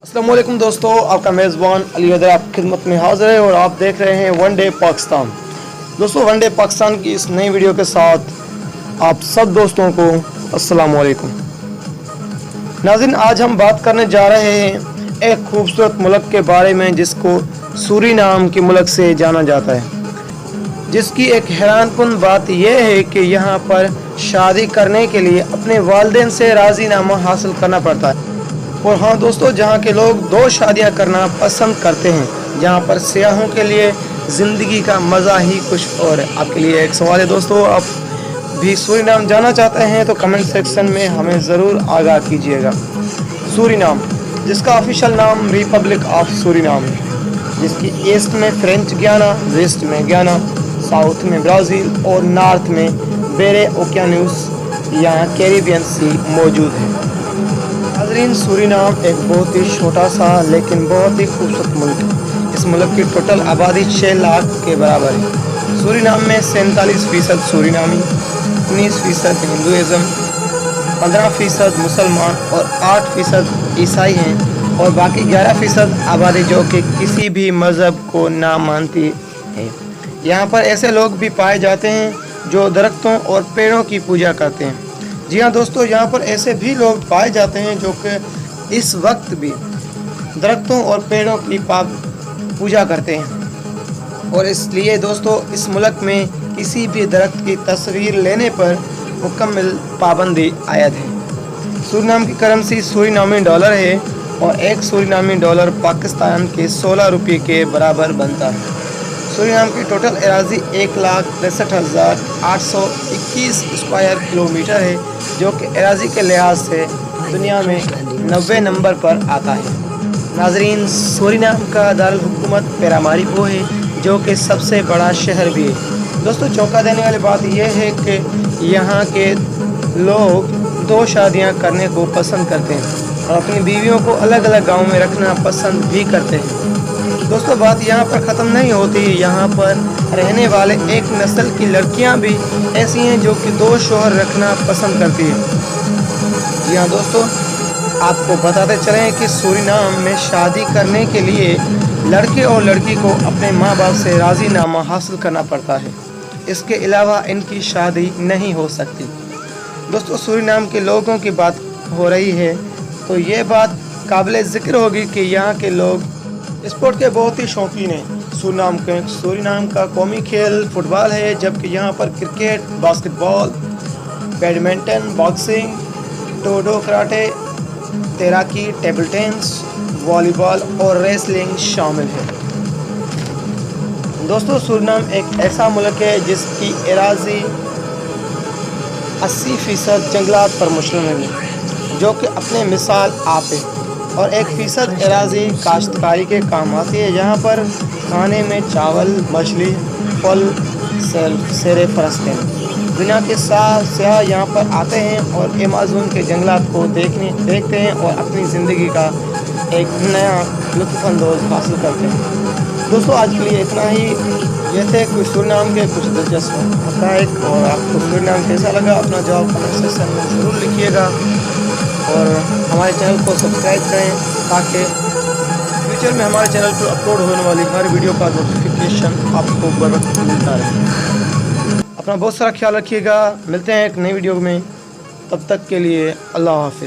अस्सलाम वालेकुम दोस्तों, आपका मेज़बान अली हैदर आपकी खिदमत में हाज़िर है और आप देख रहे हैं वन डे पाकिस्तान। दोस्तों, वन डे पाकिस्तान की इस नई वीडियो के साथ आप सब दोस्तों को अस्सलाम वालेकुम। नाज़रीन, आज हम बात करने जा रहे हैं एक खूबसूरत मुल्क के बारे में जिसको सूरीनाम के मुल्क से जाना जाता है, जिसकी एक हैरानकुन बात यह है कि यहाँ पर शादी करने के लिए अपने वालिदैन से राज़ीनामा हासिल करना पड़ता है। और हाँ दोस्तों, जहाँ के लोग दो शादियाँ करना पसंद करते हैं, जहाँ पर सियाहों के लिए ज़िंदगी का मज़ा ही कुछ और है। आपके लिए एक सवाल है दोस्तों, आप भी सूरीनाम जाना चाहते हैं तो कमेंट सेक्शन में हमें ज़रूर आगाह कीजिएगा। सूरीनाम, जिसका ऑफिशियल नाम रिपब्लिक ऑफ सूरीनाम है, जिसकी ईस्ट में फ्रेंच गियाना, वेस्ट में गियाना, साउथ में ब्राज़ील और नॉर्थ में बेरे ओकियानूस या कैरिबियन सी मौजूद है। नाज़रीन, सूरीनाम एक बहुत ही छोटा सा लेकिन बहुत ही खूबसूरत मुल्क है। इस मुल्क की टोटल आबादी 6 लाख के बराबर है। सूरीनाम में 47% सूरीनामी, 19% हिंदुइज़्म, 15% मुसलमान और 8% ईसाई हैं और बाकी 11% आबादी जो कि किसी भी मज़हब को ना मानती है। यहाँ पर ऐसे लोग भी पाए जाते हैं जो दरख्तों और पेड़ों की पूजा करते हैं। जी हाँ दोस्तों, यहाँ पर ऐसे भी लोग पाए जाते हैं जो कि इस वक्त भी दरख्तों और पेड़ों की पूजा करते हैं। और इसलिए दोस्तों, इस मुल्क में किसी भी दरख्त की तस्वीर लेने पर मुकम्मल पाबंदी आयद है। सूरीनाम की करेंसी सूरीनामी डॉलर है और एक सूरीनामी डॉलर पाकिस्तान के 16 रुपये के बराबर बनता है। सूरीनाम की टोटल एराज़ी 1,63,821 स्क्वायर किलोमीटर है, जो कि एराज़ी के लिहाज से दुनिया में 90 नंबर पर आता है। नाज़रीन, सूरीनाम का दारुल हुकूमत पैरामारिबो है, जो कि सबसे बड़ा शहर भी है। दोस्तों, चौंका देने वाली बात यह है कि यहाँ के लोग दो शादियाँ करने को पसंद करते हैं और अपनी बीवियों को अलग अलग गाँव में रखना पसंद भी करते हैं। दोस्तों, बात यहाँ पर ख़त्म नहीं होती। यहाँ पर रहने वाले एक नस्ल की लड़कियाँ भी ऐसी हैं जो कि दो शौहर रखना पसंद करती हैं। जी हाँ दोस्तों, आपको बताते चलें कि सूरीनाम में शादी करने के लिए लड़के और लड़की को अपने माँ बाप से राज़ीनामा हासिल करना पड़ता है। इसके अलावा इनकी शादी नहीं हो सकती। दोस्तों, सूरीनाम के लोगों की बात हो रही है तो ये बात काबिल ज़िक्र होगी कि यहाँ के लोग स्पोर्ट के बहुत ही शौकीन हैं। सूरीनाम का कौमी खेल फुटबॉल है, जबकि यहाँ पर cricket, basketball, badminton, boxing, judo, karate, तैराकी, टेबल टेनिस, वॉलीबॉल और रेसलिंग शामिल है। दोस्तों, सूरीनाम एक ऐसा मुल्क है जिसकी एराज़ी 80% जंगलात पर मुश्तमिल है, जो कि अपने मिसाल आप है, और 1% एराज़ी काश्तकारी के काम आती है। यहाँ पर खाने में चावल, मछली, फल, सेरे फरसते हैं। दुनिया के सयाह यहाँ पर आते हैं और अमेज़न के जंगलात को देखते हैं और अपनी ज़िंदगी का एक नया लुत्फ़अंदोज़ हासिल करते हैं। दोस्तों, आज के लिए इतना ही। ये थे कुछ सूरीनाम के कुछ दिलचस्प हक़ाइक़, और आपको सूरीनाम कैसा लगा अपना जवाब कमेंट सेक्शन में ज़रूर लिखिएगा और हमारे चैनल को सब्सक्राइब करें ताकि फ्यूचर में हमारे चैनल पर अपलोड होने वाली हर वीडियो का नोटिफिकेशन आपको बर वक्त मिलता रहे। अपना बहुत सारा ख्याल रखिएगा। मिलते हैं एक नई वीडियो में, तब तक के लिए अल्लाह हाफ़िज़।